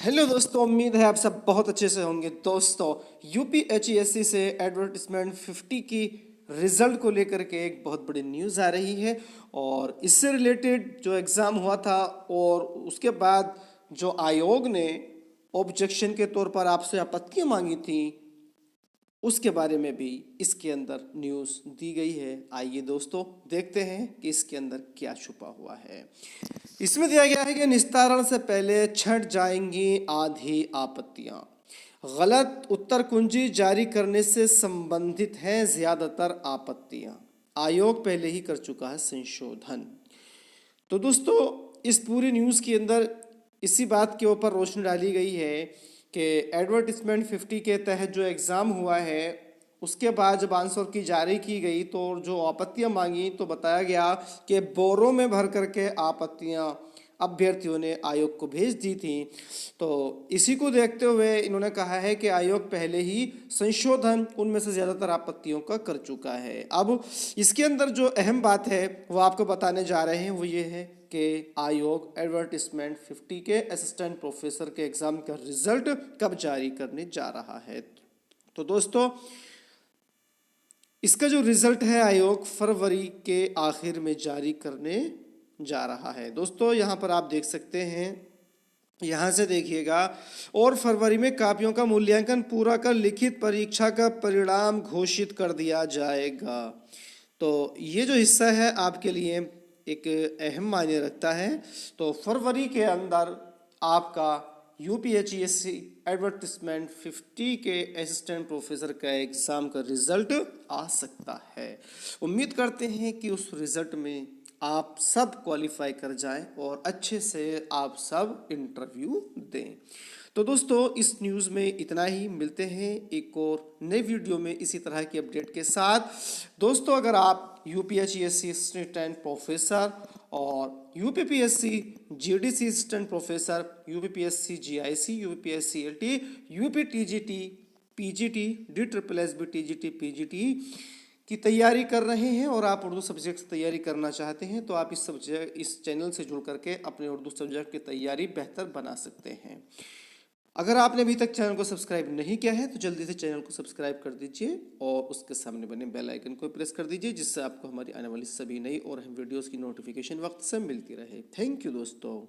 Hello दोस्तों, उम्मीद है आप सब बहुत अच्छे से होंगे। दोस्तों, यूपीएचईएससी से एडवर्टिजमेंट 50 की रिजल्ट को लेकर के एक बहुत बड़ी न्यूज़ आ रही है और इससे रिलेटेड जो एग्ज़ाम हुआ था और उसके बाद जो आयोग ने ऑब्जेक्शन के तौर पर आपसे आपत्तियां मांगी थी, उसके बारे में भी इसके अंदर न्यूज़ दी गई है। आइए दोस्तों, देखते हैं कि इसके अंदर क्या छुपा हुआ है। इसमें दिया गया है कि निस्तारण से पहले छंट जाएंगी आधी आपत्तियां। गलत उत्तर कुंजी जारी करने से संबंधित हैं ज्यादातर आपत्तियां। आयोग पहले ही कर चुका है संशोधन। तो दोस्तों, इस पूरी न्यूज़ के अंदर इसी बात के ऊपर रोशनी डाली गई है कि एडवर्टिजमेंट 50 के तहत जो एग्ज़ाम हुआ है उसके बाद जब आंसर की जारी की गई तो जो आपत्तियां मांगी तो बताया गया कि बोरों में भर करके आपत्तियां अभ्यर्थियों ने आयोग को भेज दी थी। तो इसी को देखते हुए इन्होंने कहा है कि आयोग पहले ही संशोधन उनमें से ज़्यादातर आपत्तियों का कर चुका है। अब इसके अंदर जो अहम बात है वो आपको बताने जा रहे हैं, वो ये है कि आयोग एडवर्टिजमेंट 50 के असिस्टेंट प्रोफेसर के एग्ज़ाम का रिजल्ट कब जारी करने जा रहा है। तो दोस्तों, इसका जो रिजल्ट है आयोग फरवरी के आखिर में जारी करने जा रहा है। दोस्तों, यहाँ पर आप देख सकते हैं, यहाँ से देखिएगा, और फरवरी में कापियों का मूल्यांकन पूरा कर लिखित परीक्षा का परिणाम घोषित कर दिया जाएगा। तो ये जो हिस्सा है आपके लिए एक अहम मायने रखता है। तो फरवरी के अंदर आपका यूपीएचईएससी एडवर्टिजमेंट 50 के असिस्टेंट प्रोफेसर का एग्ज़ाम का रिजल्ट आ सकता है। उम्मीद करते हैं कि उस रिजल्ट में आप सब क्वालिफाई कर जाएं और अच्छे से आप सब इंटरव्यू दें। तो दोस्तों, इस न्यूज़ में इतना ही। मिलते हैं एक और नई वीडियो में इसी तरह की अपडेट के साथ। दोस्तों, अगर आप यूपीएचईएससी असिस्टेंट प्रोफेसर और UPPSC GDC assistant professor, UPPSC GIC, UPPSC LT, UPTGT, PGT, D triple S B TGT, PGT की तैयारी कर रहे हैं और आप उर्दू सब्जेक्ट से तैयारी करना चाहते हैं तो आप इस चैनल से जुड़ करके अपने उर्दू सब्जेक्ट की तैयारी बेहतर बना सकते हैं। अगर आपने अभी तक चैनल को सब्सक्राइब नहीं किया है तो जल्दी से चैनल को सब्सक्राइब कर दीजिए और उसके सामने बने बेल आइकन को प्रेस कर दीजिए, जिससे आपको हमारी आने वाली सभी नई और अहम वीडियोस की नोटिफिकेशन वक्त से मिलती रहे। थैंक यू दोस्तों।